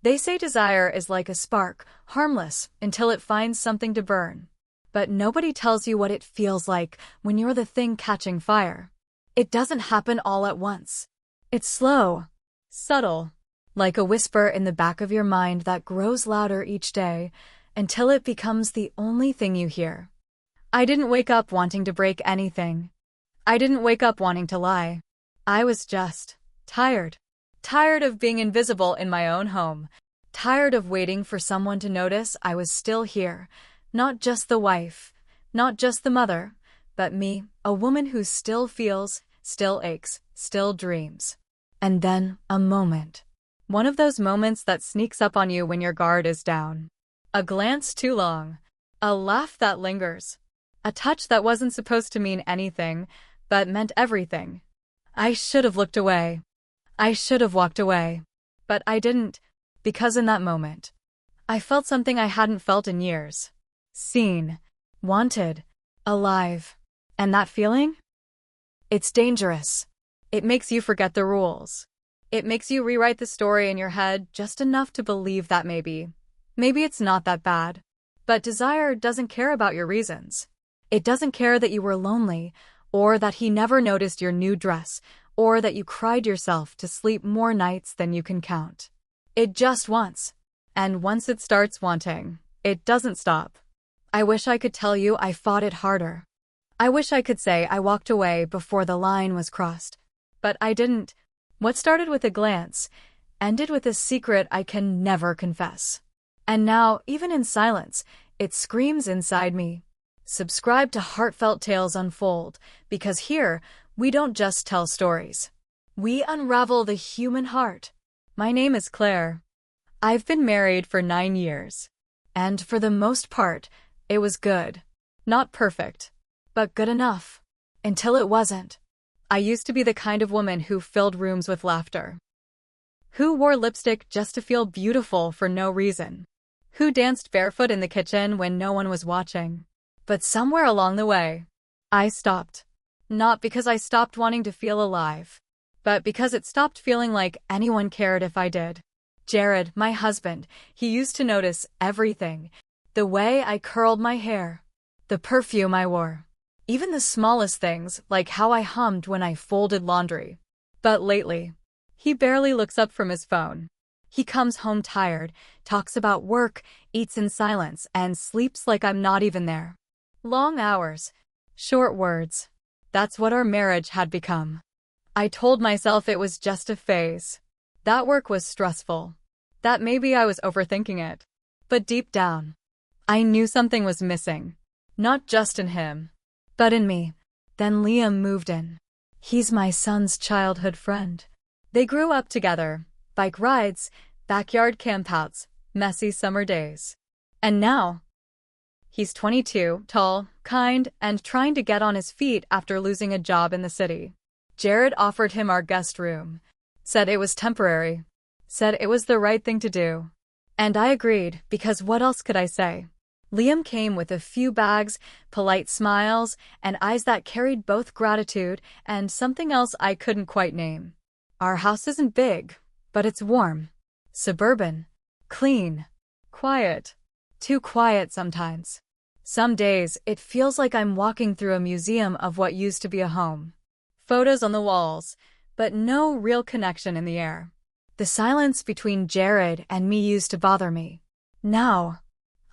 They say desire is like a spark, harmless until it finds something to burn. But nobody tells you what it feels like when you're the thing catching fire. It doesn't happen all at once. It's slow, subtle, like a whisper in the back of your mind that grows louder each day until it becomes the only thing you hear. I didn't wake up wanting to break anything. I didn't wake up wanting to lie. I was just tired. Tired of being invisible in my own home. Tired of waiting for someone to notice I was still here. Not just the wife, not just the mother, but me, a woman who still feels, still aches, still dreams. And then, a moment. One of those moments that sneaks up on you when your guard is down. A glance too long. A laugh that lingers. A touch that wasn't supposed to mean anything, but meant everything. I should have looked away. I should have walked away. But I didn't, because in that moment, I felt something I hadn't felt in years. Seen, wanted, alive. And that feeling? It's dangerous. It makes you forget the rules. It makes you rewrite the story in your head just enough to believe that maybe it's not that bad. But desire doesn't care about your reasons. It doesn't care that you were lonely, or that he never noticed your new dress, or that you cried yourself to sleep more nights than you can count. It just wants. And once it starts wanting, it doesn't stop. I wish I could tell you I fought it harder. I wish I could say I walked away before the line was crossed. But I didn't. What started with a glance ended with a secret I can never confess. And now, even in silence, it screams inside me. Subscribe to Heartfelt Tales Unfold, because here, we don't just tell stories. We unravel the human heart. My name is Claire. I've been married for 9 years. And for the most part, it was good. Not perfect, but good enough. Until it wasn't. I used to be the kind of woman who filled rooms with laughter. Who wore lipstick just to feel beautiful for no reason. Who danced barefoot in the kitchen when no one was watching. But somewhere along the way, I stopped. Not because I stopped wanting to feel alive, but because it stopped feeling like anyone cared if I did. Jared, my husband, he used to notice everything. The way I curled my hair. The perfume I wore. Even the smallest things, like how I hummed when I folded laundry. But lately, he barely looks up from his phone. He comes home tired, talks about work, eats in silence, and sleeps like I'm not even there. Long hours. Short words. That's what our marriage had become. I told myself it was just a phase. That work was stressful. That maybe I was overthinking it. But deep down, I knew something was missing. Not just in him, but in me. Then Liam moved in. He's my son's childhood friend. They grew up together. Bike rides, backyard campouts, messy summer days. And now, he's 22, tall, kind, and trying to get on his feet after losing a job in the city. Jared offered him our guest room. Said it was temporary. Said it was the right thing to do. And I agreed, because what else could I say? Liam came with a few bags, polite smiles, and eyes that carried both gratitude and something else I couldn't quite name. Our house isn't big, but it's warm. Suburban. Clean. Quiet. Too quiet sometimes. Some days, it feels like I'm walking through a museum of what used to be a home. Photos on the walls, but no real connection in the air. The silence between Jared and me used to bother me. Now,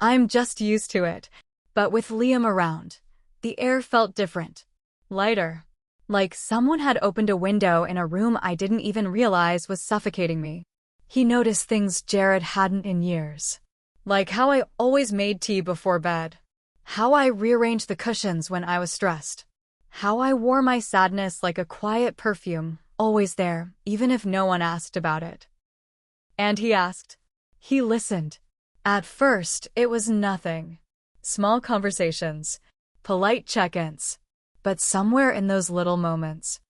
I'm just used to it. But with Liam around, the air felt different. Lighter. Like someone had opened a window in a room I didn't even realize was suffocating me. He noticed things Jared hadn't in years. Like how I always made tea before bed. How I rearranged the cushions when I was stressed. How I wore my sadness like a quiet perfume, always there, even if no one asked about it. And he asked. He listened. At first, it was nothing. Small conversations. Polite check-ins. But somewhere in those little moments,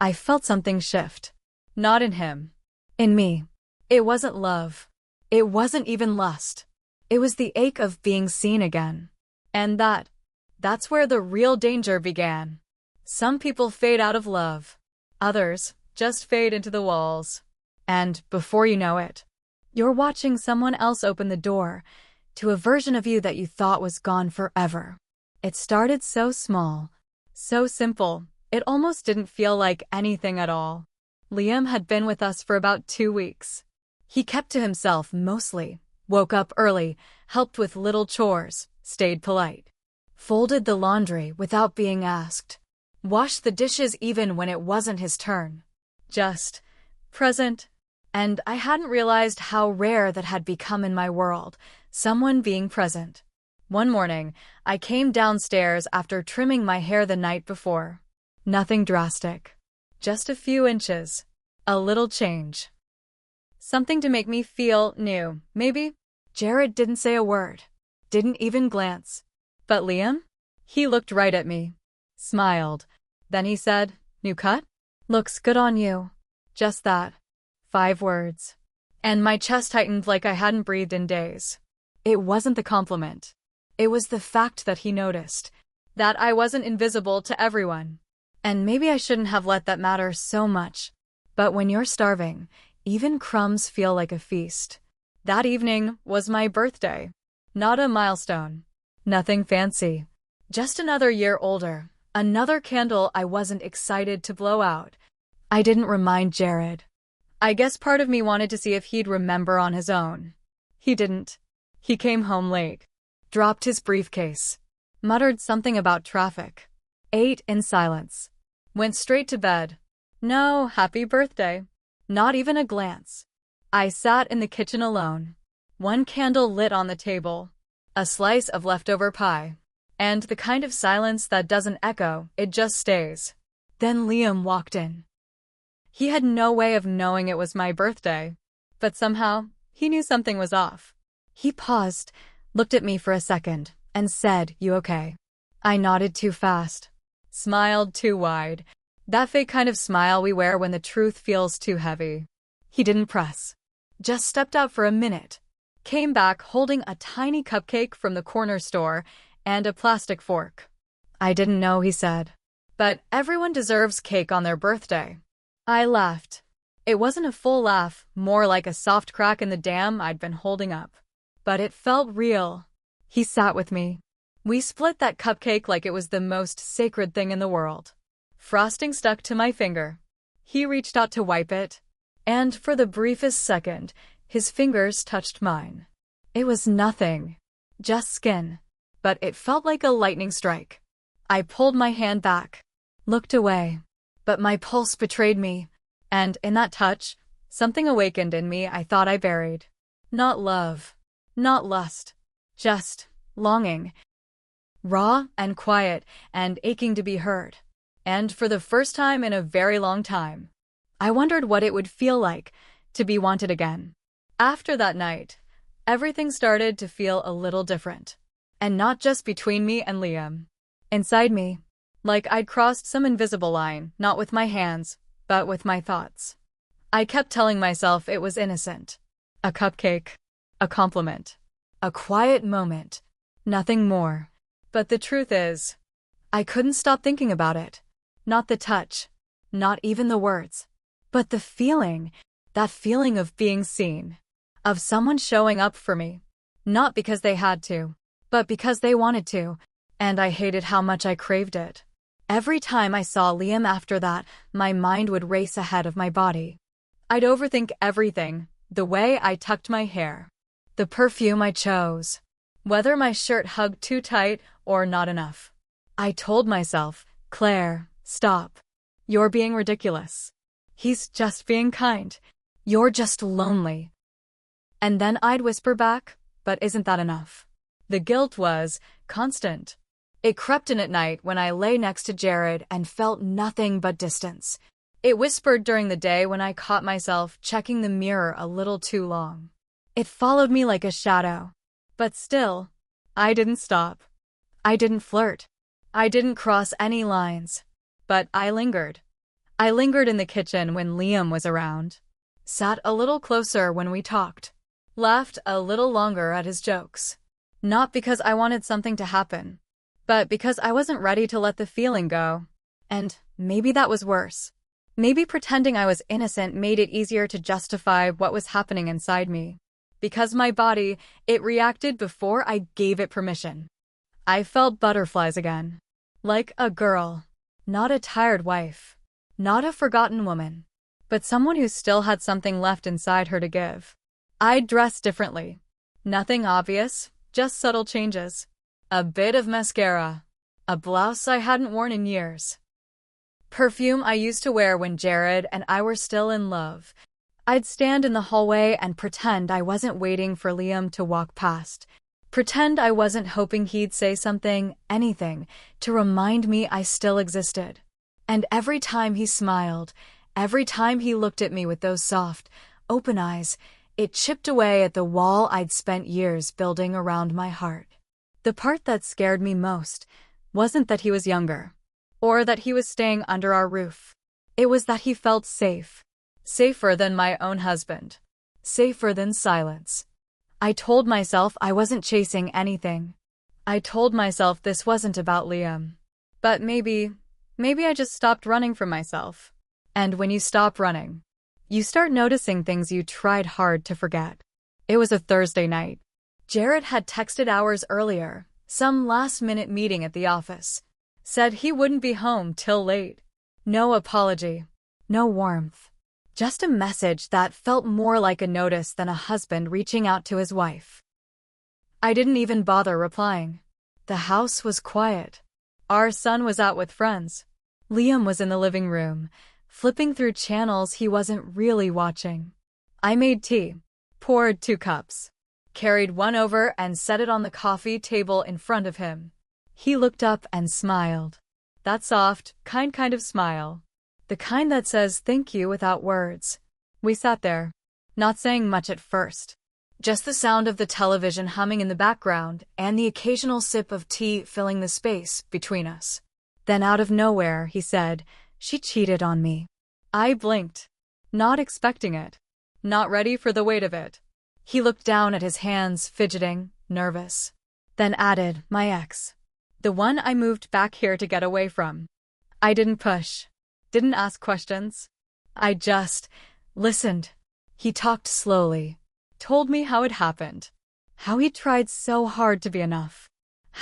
I felt something shift. Not in him. In me. It wasn't love. It wasn't even lust. It was the ache of being seen again. And that's where the real danger began. Some people fade out of love. Others just fade into the walls. And before you know it, You're watching someone else open the door to a version of you that you thought was gone forever. It started so small, so simple, it almost didn't feel like anything at all. Liam had been with us for about 2 weeks. He kept to himself mostly, woke up early, helped with little chores, stayed polite, folded the laundry without being asked, washed the dishes even when it wasn't his turn. Just present. And I hadn't realized how rare that had become in my world, someone being present. One morning, I came downstairs after trimming my hair the night before. Nothing drastic. Just a few inches. A little change. Something to make me feel new, maybe? Jared didn't say a word. Didn't even glance. But Liam? He looked right at me. Smiled. Then he said, "New cut? Looks good on you." Just that. 5 words. And my chest tightened like I hadn't breathed in days. It wasn't the compliment. It was the fact that he noticed. That I wasn't invisible to everyone. And maybe I shouldn't have let that matter so much. But when you're starving, even crumbs feel like a feast. That evening was my birthday. Not a milestone. Nothing fancy. Just another year older. Another candle I wasn't excited to blow out. I didn't remind Jared. I guess part of me wanted to see if he'd remember on his own. He didn't. He came home late. Dropped his briefcase. Muttered something about traffic. Ate in silence. Went straight to bed. No happy birthday. Not even a glance. I sat in the kitchen alone. One candle lit on the table. A slice of leftover pie. And the kind of silence that doesn't echo, it just stays. Then Liam walked in. He had no way of knowing it was my birthday. But somehow, he knew something was off. He paused, looked at me for a second, and said, "You okay?" I nodded too fast. Smiled too wide. That fake kind of smile we wear when the truth feels too heavy. He didn't press. Just stepped out for a minute. Came back holding a tiny cupcake from the corner store and a plastic fork. "I didn't know," he said. "But everyone deserves cake on their birthday." I laughed. It wasn't a full laugh, more like a soft crack in the dam I'd been holding up. But it felt real. He sat with me. We split that cupcake like it was the most sacred thing in the world. Frosting stuck to my finger. He reached out to wipe it. And for the briefest second, his fingers touched mine. It was nothing. Just skin. But it felt like a lightning strike. I pulled my hand back. Looked away. But my pulse betrayed me. And in that touch, something awakened in me I thought I buried. Not love. Not lust. Just longing. Raw and quiet and aching to be heard. And for the first time in a very long time, I wondered what it would feel like to be wanted again. After that night, everything started to feel a little different. And not just between me and Liam. Inside me. Like I'd crossed some invisible line, not with my hands, but with my thoughts. I kept telling myself it was innocent. A cupcake. A compliment. A quiet moment. Nothing more. But the truth is, I couldn't stop thinking about it. Not the touch. Not even the words. But the feeling. That feeling of being seen. Of someone showing up for me. Not because they had to, but because they wanted to. And I hated how much I craved it. Every time I saw Liam after that, my mind would race ahead of my body. I'd overthink everything. The way I tucked my hair. The perfume I chose. Whether my shirt hugged too tight or not enough. I told myself, "Claire, stop. You're being ridiculous. He's just being kind. You're just lonely." And then I'd whisper back, "But isn't that enough?" The guilt was constant. It crept in at night when I lay next to Jared and felt nothing but distance. It whispered during the day when I caught myself checking the mirror a little too long. It followed me like a shadow. But still, I didn't stop. I didn't flirt. I didn't cross any lines. But I lingered. I lingered in the kitchen when Liam was around. Sat a little closer when we talked. Laughed a little longer at his jokes. Not because I wanted something to happen, but because I wasn't ready to let the feeling go. And maybe that was worse. Maybe pretending I was innocent made it easier to justify what was happening inside me. Because my body, it reacted before I gave it permission. I felt butterflies again. Like a girl. Not a tired wife. Not a forgotten woman. But someone who still had something left inside her to give. I'd dressed differently. Nothing obvious, just subtle changes. A bit of mascara. A blouse I hadn't worn in years. Perfume I used to wear when Jared and I were still in love. I'd stand in the hallway and pretend I wasn't waiting for Liam to walk past. Pretend I wasn't hoping he'd say something, anything, to remind me I still existed. And every time he smiled, every time he looked at me with those soft, open eyes, it chipped away at the wall I'd spent years building around my heart. The part that scared me most wasn't that he was younger, or that he was staying under our roof. It was that he felt safe. Safer than my own husband. Safer than silence. I told myself I wasn't chasing anything. I told myself this wasn't about Liam. But maybe I just stopped running from myself. And when you stop running, you start noticing things you tried hard to forget. It was a Thursday night. Jared had texted hours earlier, some last-minute meeting at the office. Said he wouldn't be home till late. No apology. No warmth. Just a message that felt more like a notice than a husband reaching out to his wife. I didn't even bother replying. The house was quiet. Our son was out with friends. Liam was in the living room, flipping through channels he wasn't really watching. I made tea, poured 2 cups, carried one over and set it on the coffee table in front of him. He looked up and smiled. That soft, kind of smile. The kind that says thank you without words. We sat there, not saying much at first. Just the sound of the television humming in the background and the occasional sip of tea filling the space between us. Then out of nowhere, he said, "She cheated on me." I blinked, not expecting it, not ready for the weight of it. He looked down at his hands, fidgeting, nervous. Then added, "My ex. The one I moved back here to get away from." I didn't push, didn't ask questions. I just listened. He talked slowly, told me how it happened, how he tried so hard to be enough,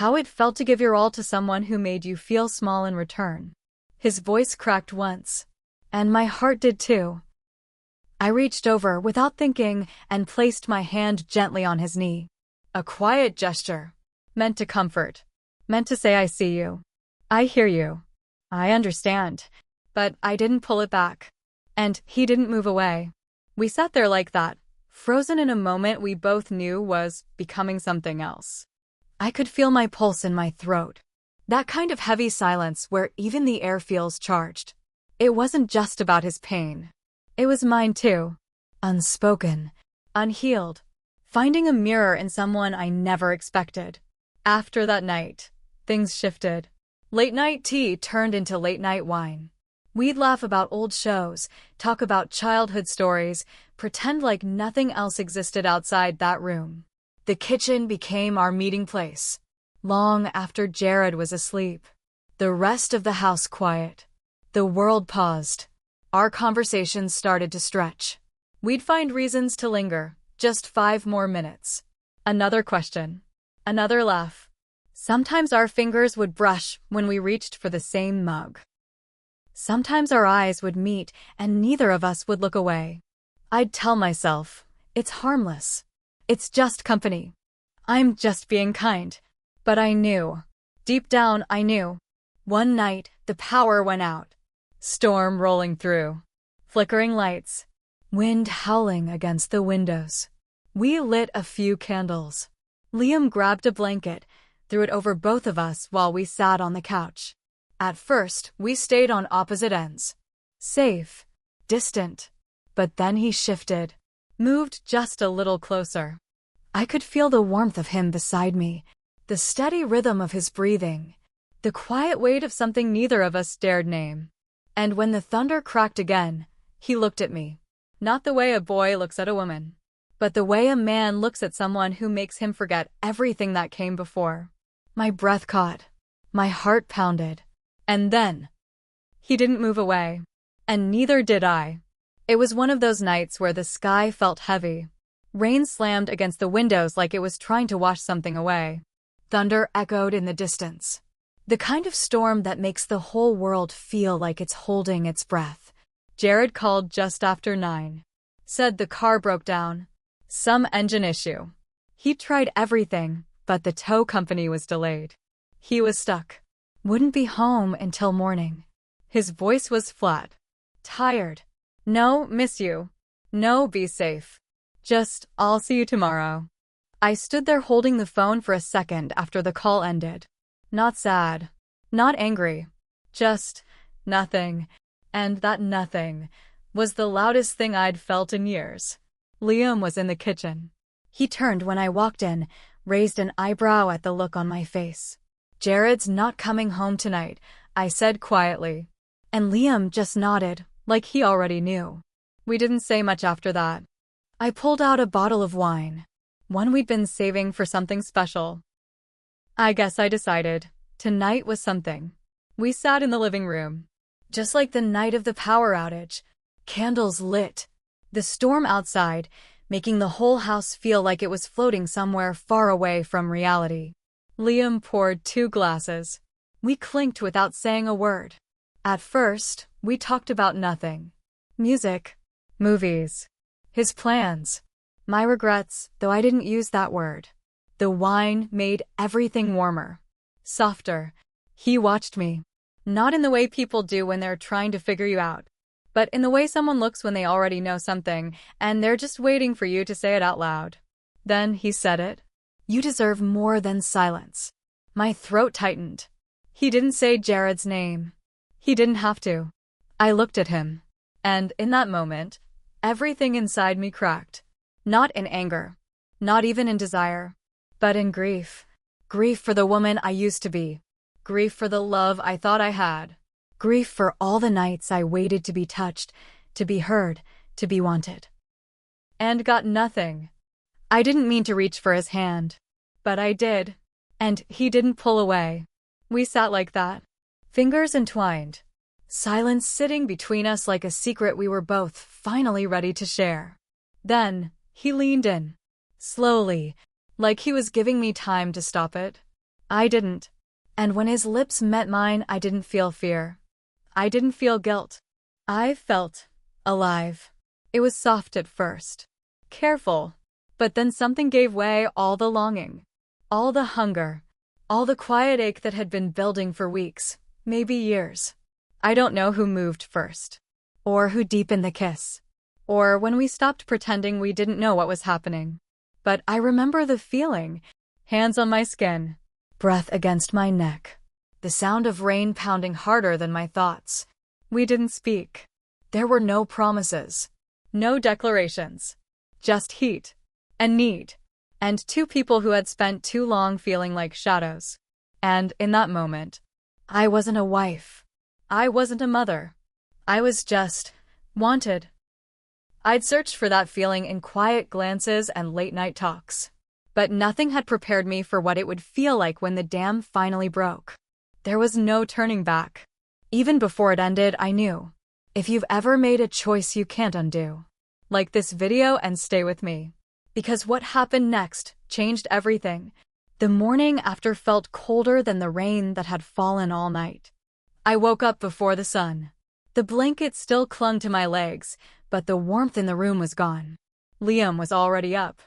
how it felt to give your all to someone who made you feel small in return. His voice cracked once, and my heart did too. I reached over without thinking and placed my hand gently on his knee. A quiet gesture, meant to comfort, meant to say I see you. I hear you. I understand. But I didn't pull it back. And he didn't move away. We sat there like that, frozen in a moment we both knew was becoming something else. I could feel my pulse in my throat. That kind of heavy silence where even the air feels charged. It wasn't just about his pain. It was mine too. Unspoken. Unhealed. Finding a mirror in someone I never expected. After that night, things shifted. Late night tea turned into late night wine. We'd laugh about old shows, talk about childhood stories, pretend like nothing else existed outside that room. The kitchen became our meeting place. Long after Jared was asleep. The rest of the house quiet. The world paused. Our conversations started to stretch. We'd find reasons to linger, just 5 more minutes. Another question. Another laugh. Sometimes our fingers would brush when we reached for the same mug. Sometimes our eyes would meet and neither of us would look away. I'd tell myself, it's harmless. It's just company. I'm just being kind. But I knew. Deep down, I knew. One night, the power went out. Storm rolling through. Flickering lights. Wind howling against the windows. We lit a few candles. Liam grabbed a blanket, threw it over both of us while we sat on the couch. At first, we stayed on opposite ends. Safe. Distant. But then he shifted. Moved just a little closer. I could feel the warmth of him beside me. The steady rhythm of his breathing. The quiet weight of something neither of us dared name. And when the thunder cracked again, he looked at me. Not the way a boy looks at a woman, but the way a man looks at someone who makes him forget everything that came before. My breath caught. My heart pounded. And then, he didn't move away. And neither did I. It was one of those nights where the sky felt heavy. Rain slammed against the windows like it was trying to wash something away. Thunder echoed in the distance. The kind of storm that makes the whole world feel like it's holding its breath. Jared called just after 9. Said the car broke down. Some engine issue. He tried everything, but the tow company was delayed. He was stuck. Wouldn't be home until morning. His voice was flat. Tired. No, miss you. No, be safe. Just, I'll see you tomorrow. I stood there holding the phone for a second after the call ended. Not sad. Not angry. Just nothing. And that nothing was the loudest thing I'd felt in years. Liam was in the kitchen. He turned when I walked in, raised an eyebrow at the look on my face. Jared's not coming home tonight, I said quietly. And Liam just nodded, like he already knew. We didn't say much after that. I pulled out a bottle of wine. One we'd been saving for something special. I guess I decided. Tonight was something. We sat in the living room. Just like the night of the power outage. Candles lit. The storm outside, making the whole house feel like it was floating somewhere far away from reality. Liam poured 2 glasses. We clinked without saying a word. At first, we talked about nothing. Music. Movies. His plans. My regrets, though I didn't use that word. The wine made everything warmer. Softer. He watched me. Not in the way people do when they're trying to figure you out, but in the way someone looks when they already know something, and they're just waiting for you to say it out loud. Then he said it. You deserve more than silence. My throat tightened. He didn't say Jared's name. He didn't have to. I looked at him. And in that moment, everything inside me cracked. Not in anger. Not even in desire. But in grief. Grief for the woman I used to be. Grief for the love I thought I had. Grief for all the nights I waited to be touched, to be heard, to be wanted. And got nothing. I didn't mean to reach for his hand. But I did. And he didn't pull away. We sat like that. Fingers entwined. Silence sitting between us like a secret we were both finally ready to share. Then, he leaned in. Slowly, like he was giving me time to stop it. I didn't. And when his lips met mine, I didn't feel fear. I didn't feel guilt. I felt alive. It was soft at first. Careful. But then something gave way, all the longing. All the hunger. All the quiet ache that had been building for weeks, maybe years. I don't know who moved first. Or who deepened the kiss. Or when we stopped pretending we didn't know what was happening. But I remember the feeling. Hands on my skin. Breath against my neck. The sound of rain pounding harder than my thoughts. We didn't speak. There were no promises. No declarations. Just heat. And need. And 2 people who had spent too long feeling like shadows. And in that moment, I wasn't a wife. I wasn't a mother. I was just wanted. I'd searched for that feeling in quiet glances and late-night talks. But nothing had prepared me for what it would feel like when the dam finally broke. There was no turning back. Even before it ended, I knew. If you've ever made a choice you can't undo. Like this video and stay with me. Because what happened next changed everything. The morning after felt colder than the rain that had fallen all night. I woke up before the sun. The blanket still clung to my legs, but the warmth in the room was gone. Liam was already up.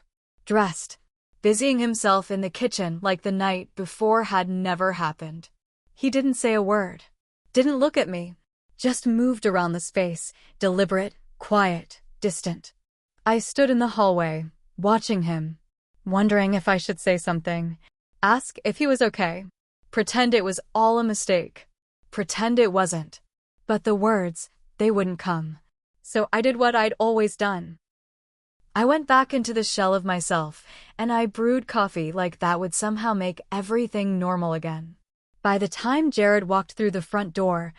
Dressed. Busying himself in the kitchen like the night before had never happened. He didn't say a word. Didn't look at me. Just moved around the space, deliberate, quiet, distant. I stood in the hallway, watching him, wondering if I should say something. Ask if he was okay. Pretend it was all a mistake. Pretend it wasn't. But the words, they wouldn't come. So I did what I'd always done. I went back into the shell of myself, and I brewed coffee like that would somehow make everything normal again. By the time Jared walked through the front door,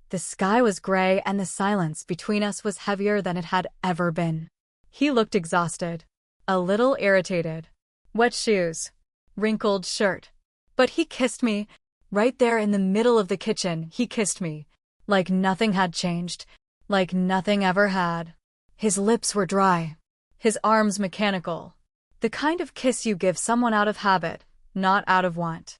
the sky was gray and the silence between us was heavier than it had ever been. He looked exhausted, a little irritated. Wet shoes, wrinkled shirt. But he kissed me. Right there in the middle of the kitchen, he kissed me. Like nothing had changed. Like nothing ever had. His lips were dry. his arms mechanical. The kind of kiss you give someone out of habit, not out of want.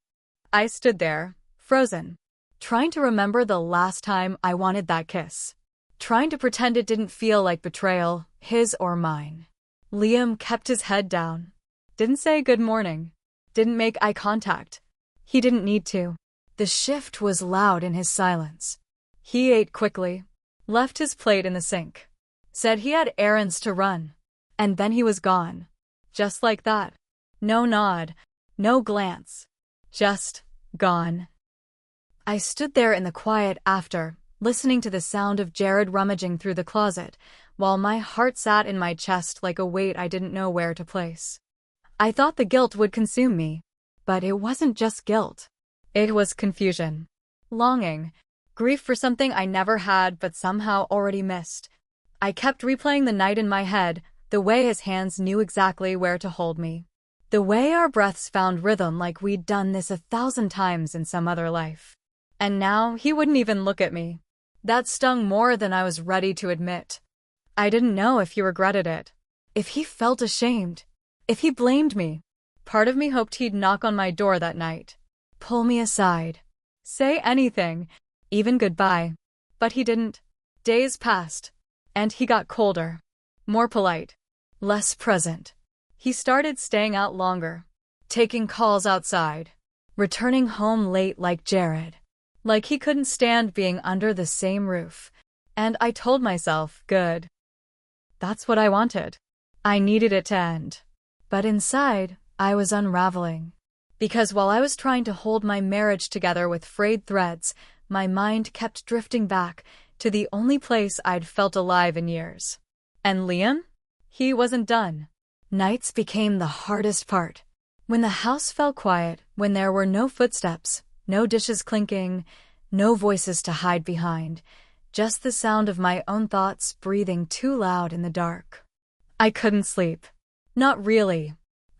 I stood there, frozen, trying to remember the last time I wanted that kiss. Trying to pretend it didn't feel like betrayal, his or mine. Liam kept his head down. Didn't say good morning. Didn't make eye contact. He didn't need to. The shift was loud in his silence. He ate quickly, left his plate in the sink, said he had errands to run, and then he was gone. Just like that. No nod, no glance. Just gone. I stood there in the quiet after, listening to the sound of Jared rummaging through the closet, while my heart sat in my chest like a weight I didn't know where to place. I thought the guilt would consume me, but it wasn't just guilt. It was confusion, longing, grief for something I never had but somehow already missed. I kept replaying the night in my head, the way his hands knew exactly where to hold me. The way our breaths found rhythm like we'd done this 1,000 times in some other life. And now he wouldn't even look at me. That stung more than I was ready to admit. I didn't know if he regretted it, if he felt ashamed, if he blamed me. Part of me hoped he'd knock on my door that night, pull me aside, say anything, even goodbye. But he didn't. Days passed, and he got colder, more polite, less present. He started staying out longer, taking calls outside, returning home late like Jared. Like he couldn't stand being under the same roof. And I told myself, good. That's what I wanted. I needed it to end. But inside, I was unraveling. Because while I was trying to hold my marriage together with frayed threads, my mind kept drifting back to the only place I'd felt alive in years. And Liam? He wasn't done. Nights became the hardest part. When the house fell quiet, when there were no footsteps, no dishes clinking, no voices to hide behind, just the sound of my own thoughts breathing too loud in the dark. I couldn't sleep. Not really.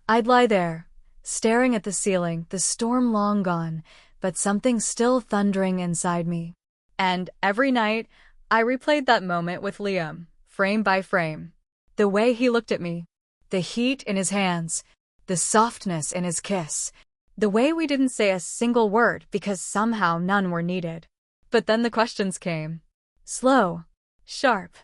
I'd lie there, staring at the ceiling, the storm long gone, but something still thundering inside me. And every night, I replayed that moment with Liam, frame by frame. The way he looked at me, the heat in his hands, the softness in his kiss, the way we didn't say a single word because somehow none were needed. But then the questions came. Slow, sharp,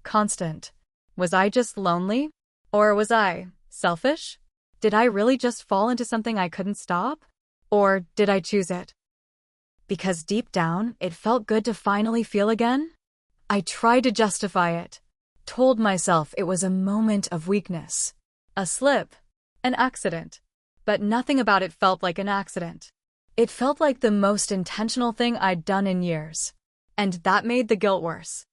constant. Was I just lonely? Or was I selfish? Did I really just fall into something I couldn't stop? Or did I choose it? Because deep down, it felt good to finally feel again. I tried to justify it, told myself it was a moment of weakness, a slip, an accident. But nothing about it felt like an accident. It felt like the most intentional thing I'd done in years. And that made the guilt worse.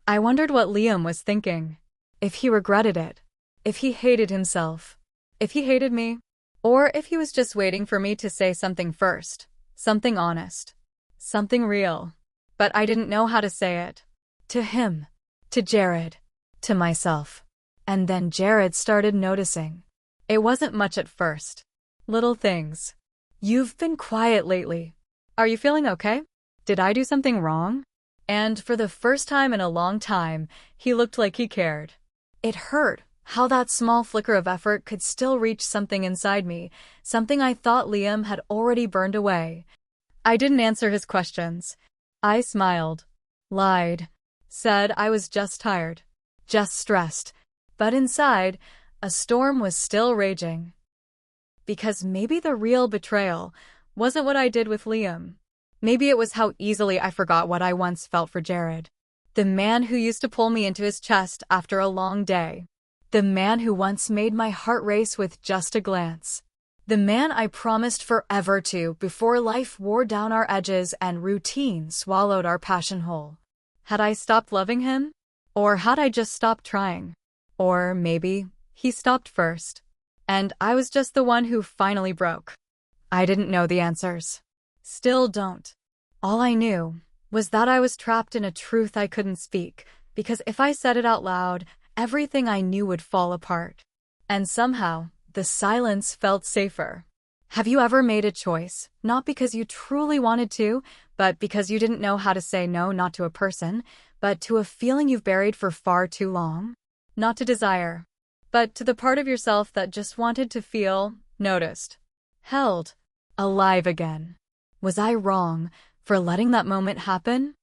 I wondered what Liam was thinking. If he regretted it. If he hated himself. If he hated me. Or if he was just waiting for me to say something first. Something honest. Something real. But I didn't know how to say it. To him. To Jared. To myself. And then Jared started noticing. It wasn't much at first. Little things. You've been quiet lately. Are you feeling okay? Did I do something wrong? And for the first time in a long time, he looked like he cared. It hurt how that small flicker of effort could still reach something inside me, something I thought Liam had already burned away. I didn't answer his questions. I smiled, lied, said I was just tired, just stressed. But inside, a storm was still raging. Because maybe the real betrayal wasn't what I did with Liam. Maybe it was how easily I forgot what I once felt for Jared. The man who used to pull me into his chest after a long day. The man who once made my heart race with just a glance. The man I promised forever to before life wore down our edges and routine swallowed our passion whole. Had I stopped loving him? Or had I just stopped trying? Or maybe he stopped first. And I was just the one who finally broke. I didn't know the answers. Still don't. All I knew was that I was trapped in a truth I couldn't speak, because if I said it out loud, everything I knew would fall apart. And somehow, the silence felt safer. Have you ever made a choice, not because you truly wanted to, but because you didn't know how to say no, not to a person, but to a feeling you've buried for far too long? Not to desire, but to the part of yourself that just wanted to feel noticed, held, alive again. Was I wrong for letting that moment happen?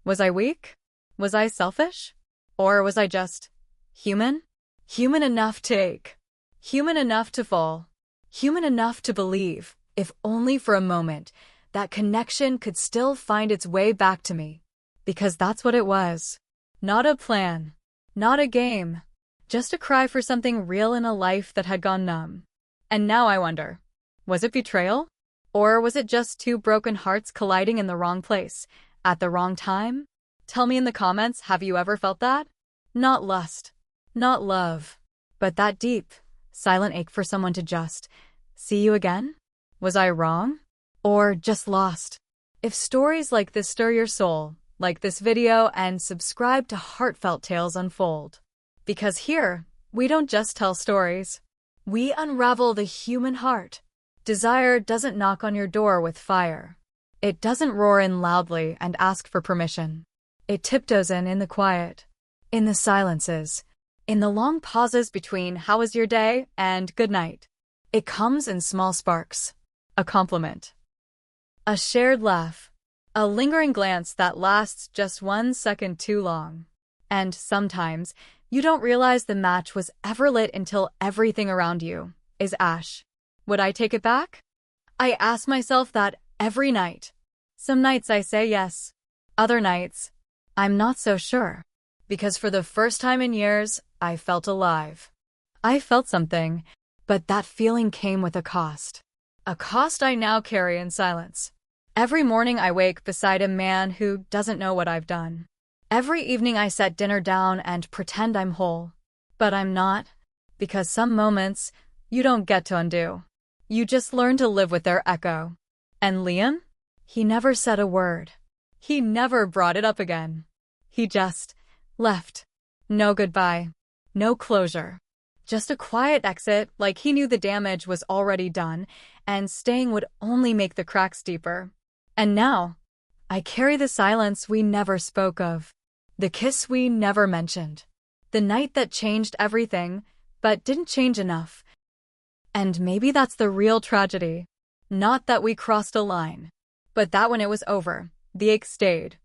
Was I weak? Was I selfish? Or was I just human? Human enough to ache. Human enough to fall. Human enough to believe, if only for a moment, that connection could still find its way back to me. Because that's what it was. Not a plan. Not a game. Just a cry for something real in a life that had gone numb. And now I wonder, was it betrayal? Or was it just two broken hearts colliding in the wrong place, at the wrong time? Tell me in the comments, have you ever felt that? Not lust, not love, but that deep, silent ache for someone to just see you again? Was I wrong? Or just lost? If stories like this stir your soul, like this video and subscribe to Heartfelt Tales Unfold. Because here, we don't just tell stories. We unravel the human heart. Desire doesn't knock on your door with fire. It doesn't roar in loudly and ask for permission. It tiptoes in the quiet, in the silences, in the long pauses between "how was your day" and "good night." It comes in small sparks. A compliment. A shared laugh. A lingering glance that lasts just 1 second too long. And sometimes, you don't realize the match was ever lit until everything around you is ash. Would I take it back? I ask myself that every night. Some nights I say yes. Other nights, I'm not so sure. Because for the first time in years, I felt alive. I felt something, but that feeling came with a cost. A cost I now carry in silence. Every morning I wake beside a man who doesn't know what I've done. Every evening I set dinner down and pretend I'm whole. But I'm not. Because some moments, you don't get to undo. You just learn to live with their echo. And Liam? He never said a word. He never brought it up again. He just left. No goodbye. No closure. Just a quiet exit, like he knew the damage was already done, and staying would only make the cracks deeper. And now, I carry the silence we never spoke of. The kiss we never mentioned. The night that changed everything, but didn't change enough. And maybe that's the real tragedy. Not that we crossed a line, but that when it was over, the ache stayed.